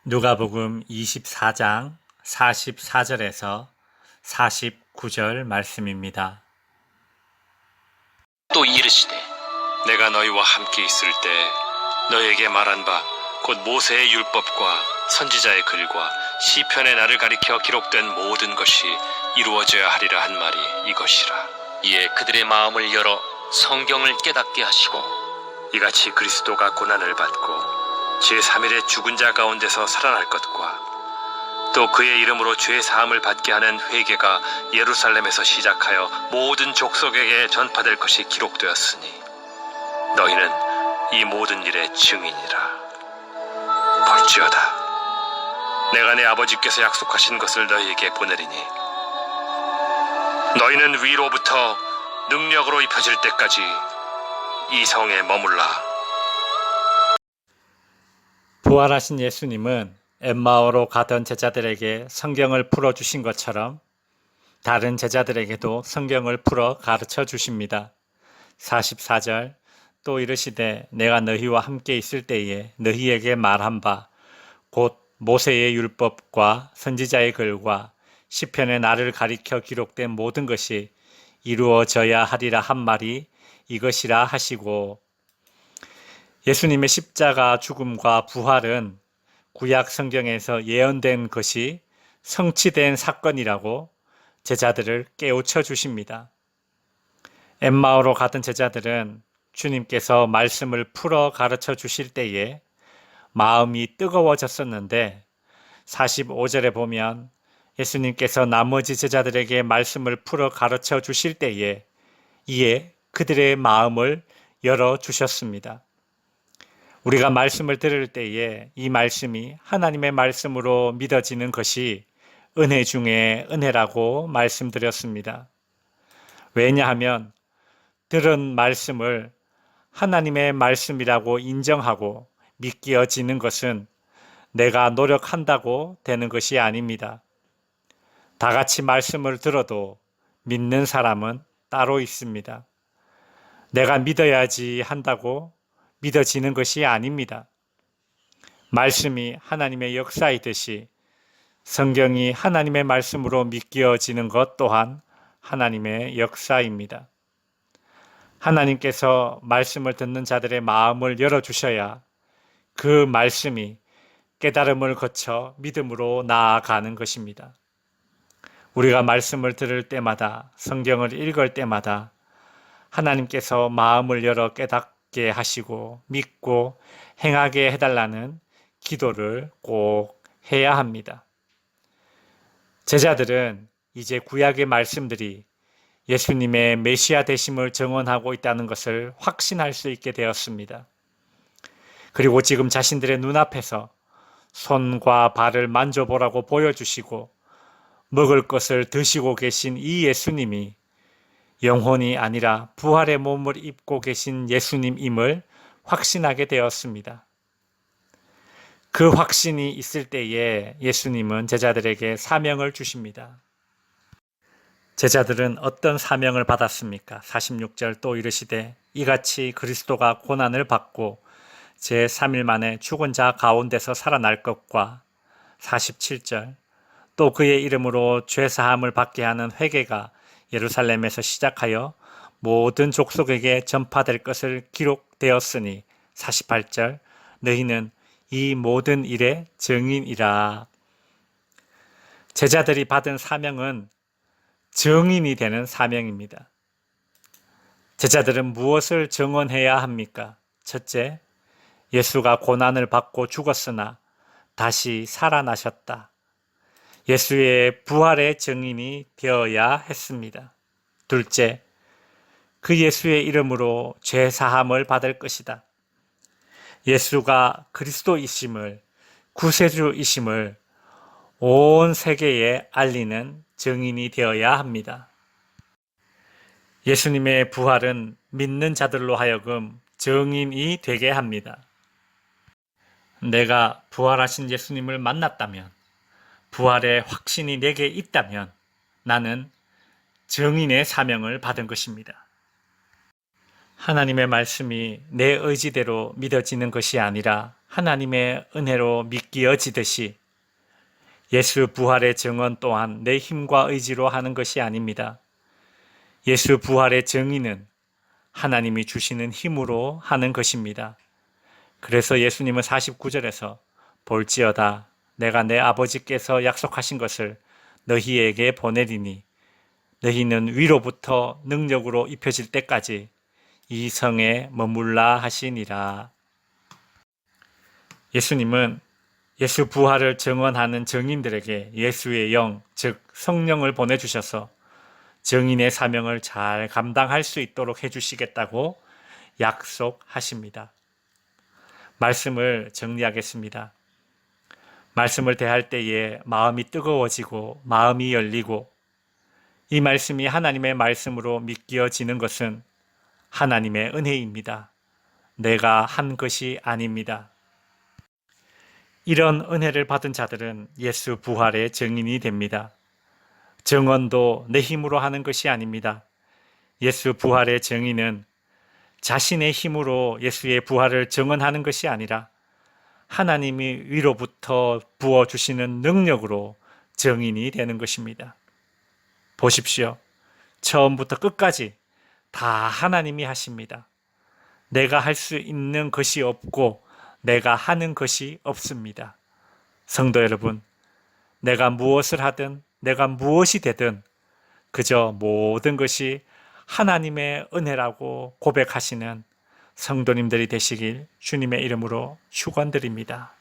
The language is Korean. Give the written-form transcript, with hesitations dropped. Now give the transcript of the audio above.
누가복음 24장 44절에서 49절 말씀입니다. 또 이르시되 내가 너희와 함께 있을 때 너희에게 말한 바 곧 모세의 율법과 선지자의 글과 시편의 나를 가리켜 기록된 모든 것이 이루어져야 하리라 한 말이 이것이라. 이에 그들의 마음을 열어 성경을 깨닫게 하시고 이같이 그리스도가 고난을 받고 제3일에 죽은 자 가운데서 살아날 것과 또 그의 이름으로 죄 사함을 받게 하는 회개가 예루살렘에서 시작하여 모든 족속에게 전파될 것이 기록되었으니 너희는 이 모든 일의 증인이라. 볼지어다 내가 내 아버지께서 약속하신 것을 너희에게 보내리니 너희는 위로부터 능력으로 입혀질 때까지 이 성에 머물라. 부활하신 예수님은 엠마오로 가던 제자들에게 성경을 풀어주신 것처럼 다른 제자들에게도 성경을 풀어 가르쳐 주십니다. 44절 또 이르시되 내가 너희와 함께 있을 때에 너희에게 말한 바 곧 모세의 율법과 선지자의 글과 시편의 나를 가리켜 기록된 모든 것이 이루어져야 하리라 한 말이 이것이라 하시고, 예수님의 십자가 죽음과 부활은 구약 성경에서 예언된 것이 성취된 사건이라고 제자들을 깨우쳐 주십니다. 엠마오로 가던 제자들은 주님께서 말씀을 풀어 가르쳐 주실 때에 마음이 뜨거워졌었는데 45절에 보면 예수님께서 나머지 제자들에게 말씀을 풀어 가르쳐 주실 때에 이에 그들의 마음을 열어 주셨습니다. 우리가 말씀을 들을 때에 이 말씀이 하나님의 말씀으로 믿어지는 것이 은혜 중에 은혜라고 말씀드렸습니다. 왜냐하면 들은 말씀을 하나님의 말씀이라고 인정하고 믿겨지는 것은 내가 노력한다고 되는 것이 아닙니다. 다 같이 말씀을 들어도 믿는 사람은 따로 있습니다. 내가 믿어야지 한다고 믿어지는 것이 아닙니다. 말씀이 하나님의 역사이듯이 성경이 하나님의 말씀으로 믿겨지는 것 또한 하나님의 역사입니다. 하나님께서 말씀을 듣는 자들의 마음을 열어주셔야 그 말씀이 깨달음을 거쳐 믿음으로 나아가는 것입니다. 우리가 말씀을 들을 때마다, 성경을 읽을 때마다 하나님께서 마음을 열어 깨닫게 하시고 믿고 행하게 해달라는 기도를 꼭 해야 합니다. 제자들은 이제 구약의 말씀들이 예수님의 메시아 되심을 증언하고 있다는 것을 확신할 수 있게 되었습니다. 그리고 지금 자신들의 눈앞에서 손과 발을 만져보라고 보여주시고 먹을 것을 드시고 계신 이 예수님이 영혼이 아니라 부활의 몸을 입고 계신 예수님임을 확신하게 되었습니다. 그 확신이 있을 때에 예수님은 제자들에게 사명을 주십니다. 제자들은 어떤 사명을 받았습니까? 46절 또 이르시되 이같이 그리스도가 고난을 받고 제3일 만에 죽은 자 가운데서 살아날 것과 47절 또 그의 이름으로 죄사함을 받게 하는 회개가 예루살렘에서 시작하여 모든 족속에게 전파될 것을 기록되었으니 48절 너희는 이 모든 일의 증인이라. 제자들이 받은 사명은 증인이 되는 사명입니다. 제자들은 무엇을 증언해야 합니까? 첫째, 예수가 고난을 받고 죽었으나 다시 살아나셨다. 예수의 부활의 증인이 되어야 했습니다. 둘째, 그 예수의 이름으로 죄 사함을 받을 것이다. 예수가 그리스도이심을, 구세주이심을 온 세계에 알리는 증인이 되어야 합니다. 예수님의 부활은 믿는 자들로 하여금 증인이 되게 합니다. 내가 부활하신 예수님을 만났다면, 부활의 확신이 내게 있다면 나는 증인의 사명을 받은 것입니다. 하나님의 말씀이 내 의지대로 믿어지는 것이 아니라 하나님의 은혜로 믿기어지듯이 예수 부활의 증언 또한 내 힘과 의지로 하는 것이 아닙니다. 예수 부활의 증인은 하나님이 주시는 힘으로 하는 것입니다. 그래서 예수님은 49절에서 볼지어다 내가 내 아버지께서 약속하신 것을 너희에게 보내리니 너희는 위로부터 능력으로 입혀질 때까지 이 성에 머물라 하시니라. 예수님은 예수 부활을 증언하는 증인들에게 예수의 영, 즉 성령을 보내주셔서 증인의 사명을 잘 감당할 수 있도록 해주시겠다고 약속하십니다. 말씀을 정리하겠습니다. 말씀을 대할 때에 마음이 뜨거워지고 마음이 열리고 이 말씀이 하나님의 말씀으로 믿겨지는 것은 하나님의 은혜입니다. 내가 한 것이 아닙니다. 이런 은혜를 받은 자들은 예수 부활의 증인이 됩니다. 증언도 내 힘으로 하는 것이 아닙니다. 예수 부활의 증인은 자신의 힘으로 예수의 부활을 증언하는 것이 아니라 하나님이 위로부터 부어주시는 능력으로 증인이 되는 것입니다. 보십시오. 처음부터 끝까지 다 하나님이 하십니다. 내가 할 수 있는 것이 없고 내가 하는 것이 없습니다. 성도 여러분, 내가 무엇을 하든 내가 무엇이 되든 그저 모든 것이 하나님의 은혜라고 고백하시는 성도님들이 되시길 주님의 이름으로 축원드립니다.